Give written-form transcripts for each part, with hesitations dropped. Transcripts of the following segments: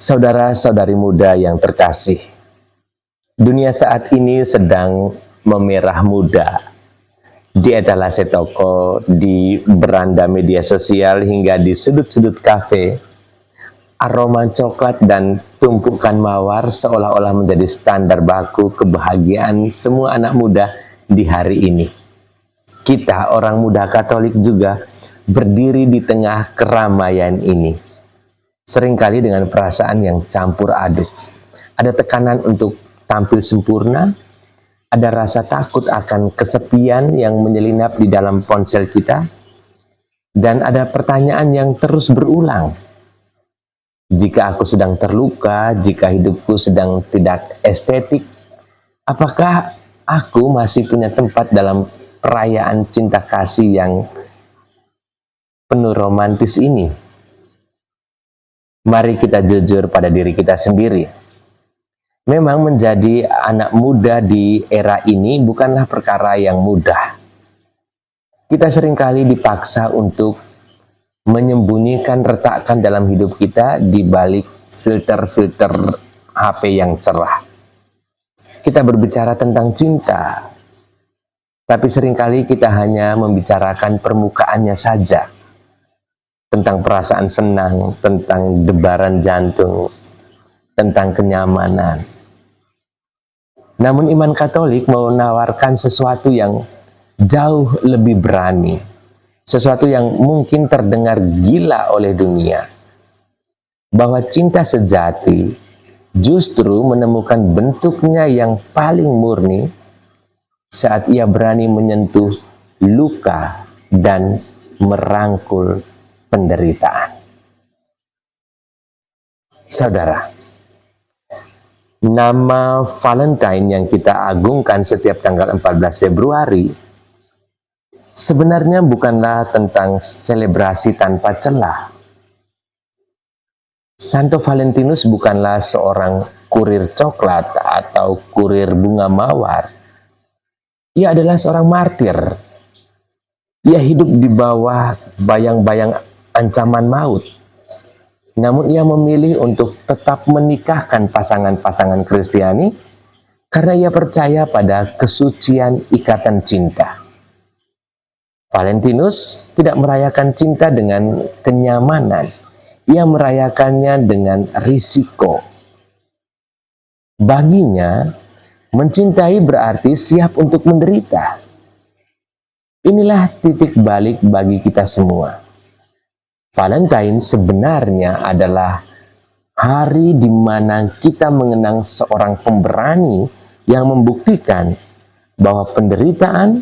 Saudara-saudari muda yang terkasih, dunia saat ini sedang memerah muda. Di etalase toko, di beranda media sosial, hingga di sudut-sudut kafe, aroma coklat dan tumpukan mawar seolah-olah menjadi standar baku kebahagiaan semua anak muda di hari ini. Kita, orang muda Katolik juga berdiri di tengah keramaian ini. Seringkali dengan perasaan yang campur aduk. Ada tekanan untuk tampil sempurna, ada rasa takut akan kesepian yang menyelinap di dalam ponsel kita, dan ada pertanyaan yang terus berulang. Jika aku sedang terluka, jika hidupku sedang tidak estetik, apakah aku masih punya tempat dalam perayaan cinta kasih yang penuh romantis ini? Mari kita jujur pada diri kita sendiri. Memang menjadi anak muda di era ini bukanlah perkara yang mudah. Kita seringkali dipaksa untuk menyembunyikan retakan dalam hidup kita di balik filter-filter HP yang cerah. Kita berbicara tentang cinta, tapi seringkali kita hanya membicarakan permukaannya saja. Tentang perasaan senang, tentang debaran jantung, tentang kenyamanan. Namun iman Katolik menawarkan sesuatu yang jauh lebih berani, sesuatu yang mungkin terdengar gila oleh dunia, bahwa cinta sejati justru menemukan bentuknya yang paling murni saat ia berani menyentuh luka dan merangkul penderitaan. Saudara, nama Valentine yang kita agungkan setiap tanggal 14 Februari sebenarnya bukanlah tentang selebrasi tanpa celah. Santo Valentinus bukanlah seorang kurir coklat atau kurir bunga mawar. Ia adalah seorang martir. Ia hidup di bawah bayang-bayang ancaman maut. Namun ia memilih untuk tetap menikahkan pasangan-pasangan Kristiani karena ia percaya pada kesucian ikatan cinta. Valentinus tidak merayakan cinta dengan kenyamanan. Ia merayakannya dengan risiko. Baginya, mencintai berarti siap untuk menderita. Inilah titik balik bagi kita semua. Valentine sebenarnya adalah hari di mana kita mengenang seorang pemberani yang membuktikan bahwa penderitaan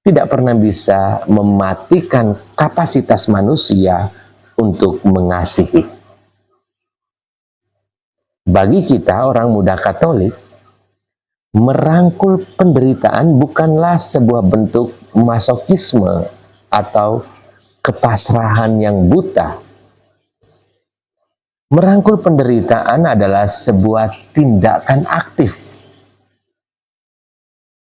tidak pernah bisa mematikan kapasitas manusia untuk mengasihi. Bagi kita, orang muda Katolik, merangkul penderitaan bukanlah sebuah bentuk masokisme atau kepasrahan yang buta. Merangkul penderitaan adalah sebuah tindakan aktif.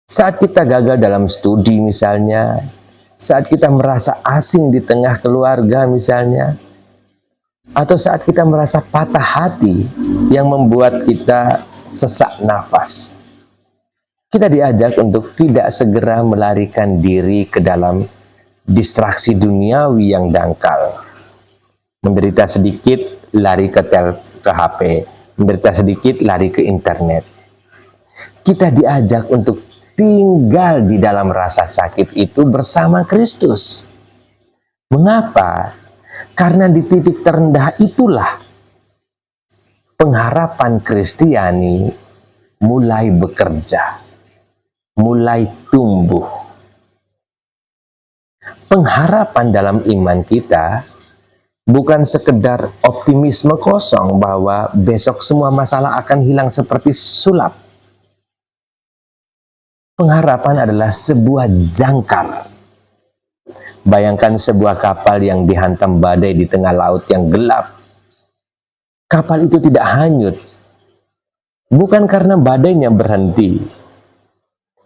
Saat kita gagal dalam studi misalnya, saat kita merasa asing di tengah keluarga misalnya, atau saat kita merasa patah hati yang membuat kita sesak nafas, kita diajak untuk tidak segera melarikan diri ke dalam distraksi duniawi yang dangkal. Menderita sedikit, lari ke HP. Menderita sedikit, lari ke internet. Kita diajak untuk tinggal di dalam rasa sakit itu bersama Kristus. Mengapa? Karena di titik terendah itulah pengharapan Kristiani mulai bekerja, mulai tumbuh. Pengharapan dalam iman kita bukan sekedar optimisme kosong bahwa besok semua masalah akan hilang seperti sulap. Pengharapan adalah sebuah jangkar. Bayangkan sebuah kapal yang dihantam badai di tengah laut yang gelap. Kapal itu tidak hanyut, bukan karena badainya berhenti,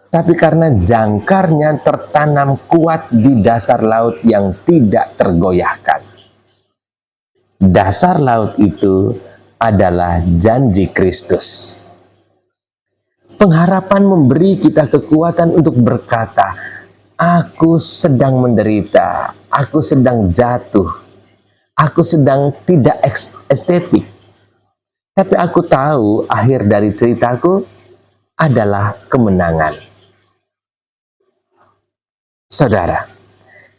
tapi karena jangkarnya tertanam kuat di dasar laut yang tidak tergoyahkan. Dasar laut itu adalah janji Kristus. Pengharapan memberi kita kekuatan untuk berkata, aku sedang menderita, aku sedang jatuh, aku sedang tidak estetik. Tapi aku tahu akhir dari ceritaku adalah kemenangan. Saudara,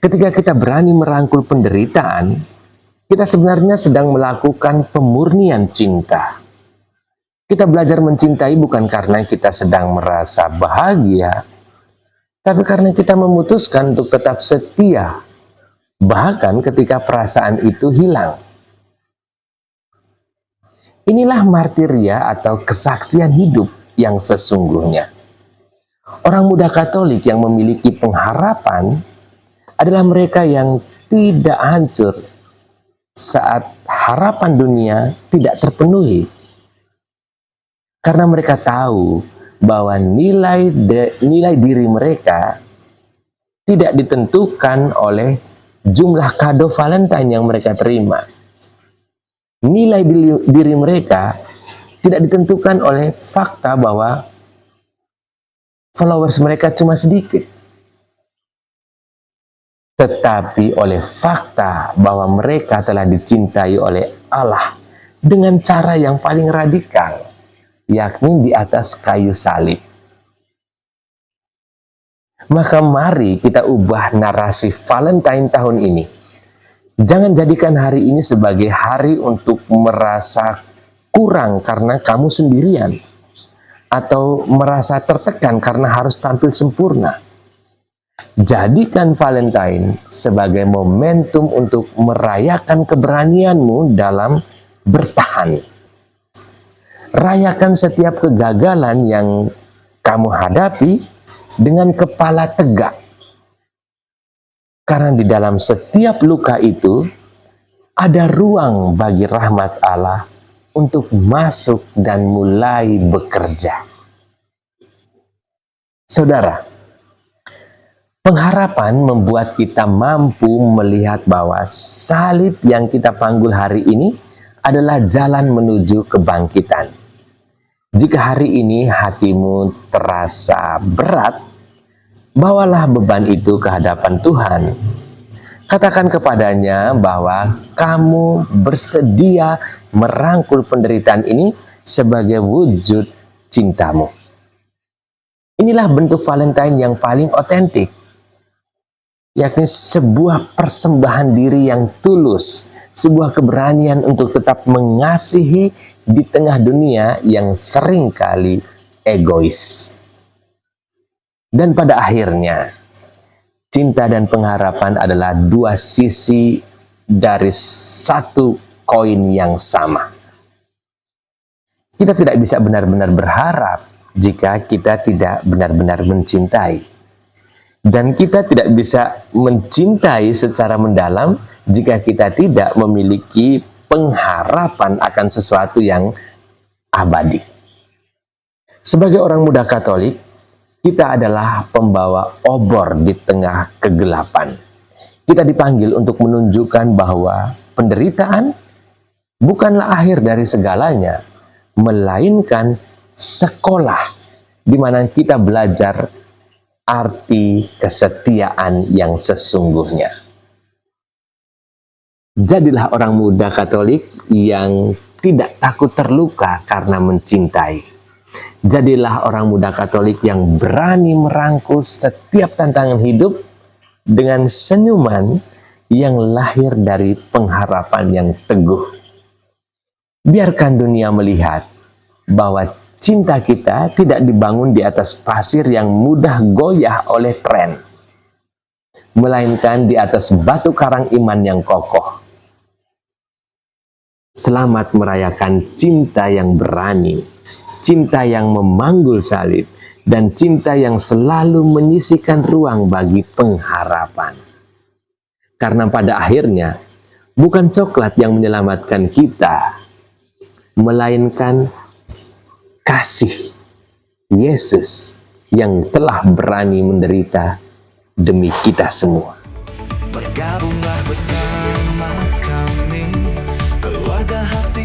ketika kita berani merangkul penderitaan, kita sebenarnya sedang melakukan pemurnian cinta. Kita belajar mencintai bukan karena kita sedang merasa bahagia, tapi karena kita memutuskan untuk tetap setia, bahkan ketika perasaan itu hilang. Inilah martiria atau kesaksian hidup yang sesungguhnya. Orang muda Katolik yang memiliki pengharapan adalah mereka yang tidak hancur saat harapan dunia tidak terpenuhi. Karena mereka tahu bahwa nilai diri mereka tidak ditentukan oleh jumlah kado Valentine yang mereka terima. Nilai diri mereka tidak ditentukan oleh fakta bahwa followers mereka cuma sedikit, tetapi oleh fakta bahwa mereka telah dicintai oleh Allah dengan cara yang paling radikal, yakni di atas kayu salib. Maka mari kita ubah narasi Valentine tahun ini. Jangan jadikan hari ini sebagai hari untuk merasa kurang karena kamu sendirian, atau merasa tertekan karena harus tampil sempurna. Jadikan Valentine sebagai momentum untuk merayakan keberanianmu dalam bertahan. Rayakan setiap kegagalan yang kamu hadapi dengan kepala tegak. Karena di dalam setiap luka itu ada ruang bagi rahmat Allah untuk masuk dan mulai bekerja. Saudara, pengharapan membuat kita mampu melihat bahwa salib yang kita panggul hari ini adalah jalan menuju kebangkitan. Jika hari ini hatimu terasa berat, bawalah beban itu ke hadapan Tuhan. Katakan kepadanya bahwa kamu bersedia merangkul penderitaan ini sebagai wujud cintamu. Inilah bentuk Valentine yang paling otentik, yakni sebuah persembahan diri yang tulus, sebuah keberanian untuk tetap mengasihi di tengah dunia yang seringkali egois. Dan pada akhirnya, cinta dan pengharapan adalah dua sisi dari satu koin yang sama. Kita tidak bisa benar-benar berharap jika kita tidak benar-benar mencintai. Dan kita tidak bisa mencintai secara mendalam jika kita tidak memiliki pengharapan akan sesuatu yang abadi. Sebagai orang muda Katolik, kita adalah pembawa obor di tengah kegelapan. Kita dipanggil untuk menunjukkan bahwa penderitaan bukanlah akhir dari segalanya, melainkan sekolah di mana kita belajar arti kesetiaan yang sesungguhnya. Jadilah orang muda Katolik yang tidak takut terluka karena mencintai. Jadilah orang muda Katolik yang berani merangkul setiap tantangan hidup dengan senyuman yang lahir dari pengharapan yang teguh. Biarkan dunia melihat bahwa cinta kita tidak dibangun di atas pasir yang mudah goyah oleh tren, melainkan di atas batu karang iman yang kokoh. Selamat merayakan cinta yang berani, cinta yang memanggul salib, dan cinta yang selalu menyisihkan ruang bagi pengharapan. Karena pada akhirnya, bukan coklat yang menyelamatkan kita, melainkan kasih Yesus yang telah berani menderita demi kita semua. Bergabunglah bersama kami, keluarga hati